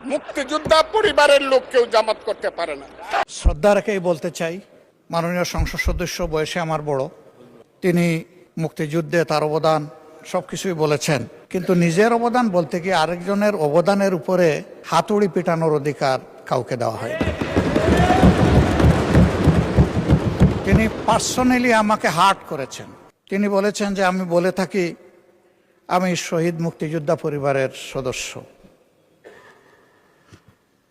মুক্তিযোদ্ধা পরিবারের লোক কেউ জামাত করতে পারে না। শ্রদ্ধা রেখেই বলতে চাই, মাননীয় সংসদ সদস্য বয়সে আমার বড়, তিনি মুক্তিযুদ্ধে তার অবদান সবকিছুই বলেছেন, কিন্তু নিজের অবদান বলতে গিয়ে আরেকজনের অবদানের উপরে হাতুড়ি পিটানোর অধিকার কাউকে দেওয়া হয়। তিনি পার্সোনালি আমাকে হার্ট করেছেন। তিনি বলেছেন যে আমি বলে থাকি আমি শহীদ মুক্তিযোদ্ধা পরিবারের সদস্য,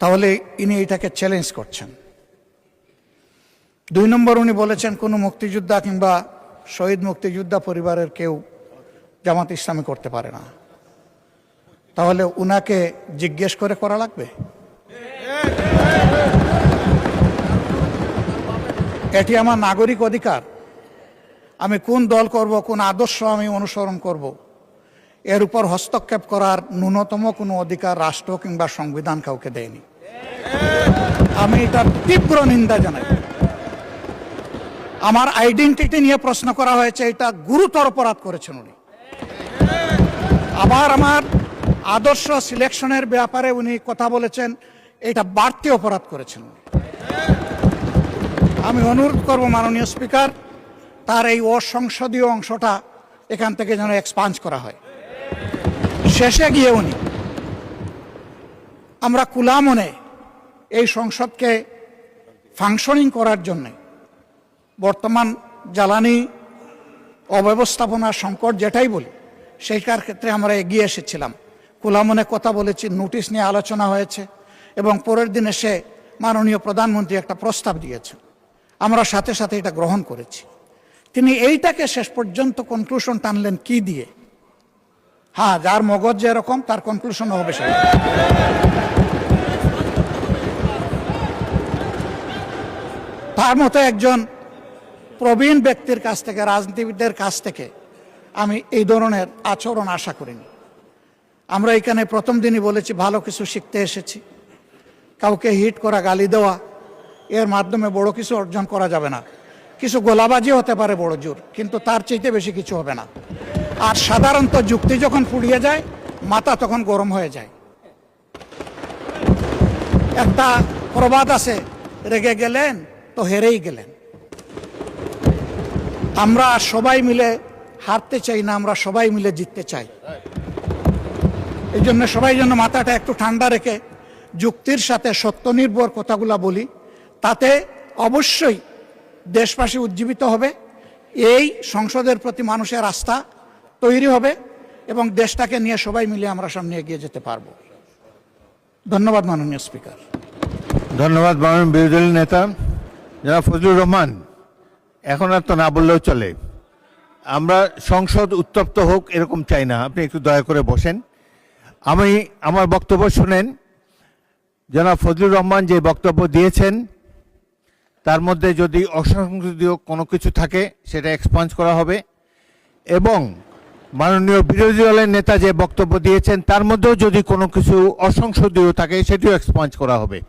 তাহলে ইনি এটাকে চ্যালেঞ্জ করছেন। 2 নম্বর, উনি বলেছেন কোনো মুক্তিযোদ্ধা কিংবা শহীদ মুক্তিযোদ্ধা পরিবারের কেউ জামাত ইসলামী করতে পারে না। তাহলে উনাকে জিজ্ঞেস করে করা লাগবে? এটি আমার নাগরিক অধিকার। আমি কোন দল করব, কোন আদর্শ আমি অনুসরণ করব, এর উপর হস্তক্ষেপ করার ন্যূনতম কোনো অধিকার রাষ্ট্র কিংবা সংবিধান কাউকে দেয়নি। আমি এটার তীব্র নিন্দা জানাই। আমার আইডেন্টিটি নিয়ে প্রশ্ন করা হয়েছে, এটা গুরুতর অপরাধ করেছেন উনি। আবার আমার আদর্শ সিলেকশনের ব্যাপারে উনি কথা বলেছেন, এটা বাড়তি অপরাধ করেছেন উনি। আমি অনুরোধ করব মাননীয় স্পিকার, তার এই অসংসদীয় অংশটা এখান থেকে যেন এক্সপাঞ্জ করা হয়। শেষে গিয়ে উনি আমরা খোলা মনে এই সংসদকে ফাংশনিং করার জন্য বর্তমান জ্বালানি অব্যবস্থাপনা সংকট যেটাই বলি সেইটার ক্ষেত্রে আমরা এগিয়ে এসেছিলাম, খোলা মনে কথা বলেছি, নোটিশ নিয়ে আলোচনা হয়েছে এবং পরের দিন এসে মাননীয় প্রধানমন্ত্রী একটা প্রস্তাব দিয়েছেন, আমরা সাথে সাথে এটা গ্রহণ করেছি। তিনি এইটাকে শেষ পর্যন্ত কনক্লুশন টানলেন কি দিয়ে? হ্যাঁ, যার মগজ যেরকম তার কনক্লুশন হবে সেটা। তার মতো একজন প্রবীণ ব্যক্তির কাছ থেকে, রাজনীতিবিদদের কাছ থেকে আমি এই ধরনের আচরণ আশা করিনি। আমরা এখানে প্রথম দিনই বলেছি ভালো কিছু শিখতে এসেছি। কাউকে হিট করা, গালি দেওয়া, এর মাধ্যমে বড় কিছু অর্জন করা যাবে না। কিছু গোলাবাজি হতে পারে বড় জোর, কিন্তু তার চাইতে বেশি কিছু হবে না। আর সাধারণত যুক্তি যখন ফুরিয়ে যায়, মাথা তখন গরম হয়ে যায়। একটা প্রবাদ আছে, রেগে গেলেন তো হেরেই গেলেন। আমরা সবাই মিলে হারতে চাই না, আমরা সবাই মিলে জিততে চাই। এই জন্য সবাই জন্য মাথাটা একটু ঠান্ডা রেখে যুক্তির সাথে সত্য নির্ভর কথাগুলা বলি, তাতে অবশ্যই দেশবাসী উজ্জীবিত হবে, এই সংসদের প্রতি মানুষের আস্থা তৈরি হবে এবং দেশটাকে নিয়ে সবাই মিলে আমরা সামনে এগিয়ে যেতে পারব। ধন্যবাদ মাননীয় স্পিকার। ধন্যবাদ মাননীয় বিরোধী দলের নেতা জনাব ফজলুর রহমান। এখন আর তো না বললেও চলে। আমরা সংসদ উত্তপ্ত হোক এরকম চাই না, আপনি একটু দয়া করে বসেন। আমি আমার বক্তব্য শুনেন। জনাব ফজলুর রহমান যে বক্তব্য দিয়েছেন তার মধ্যে যদি অসংসদীয় কোনো কিছু থাকে সেটা এক্সপাঞ্জ করা হবে, এবং মাননীয় বিরোধী দলের নেতা যে বক্তব্য দিয়েছেন তার মধ্যেও যদি কোনো কিছু অসংসদীয় থাকে সেটিও এক্সপাঞ্জ করা হবে।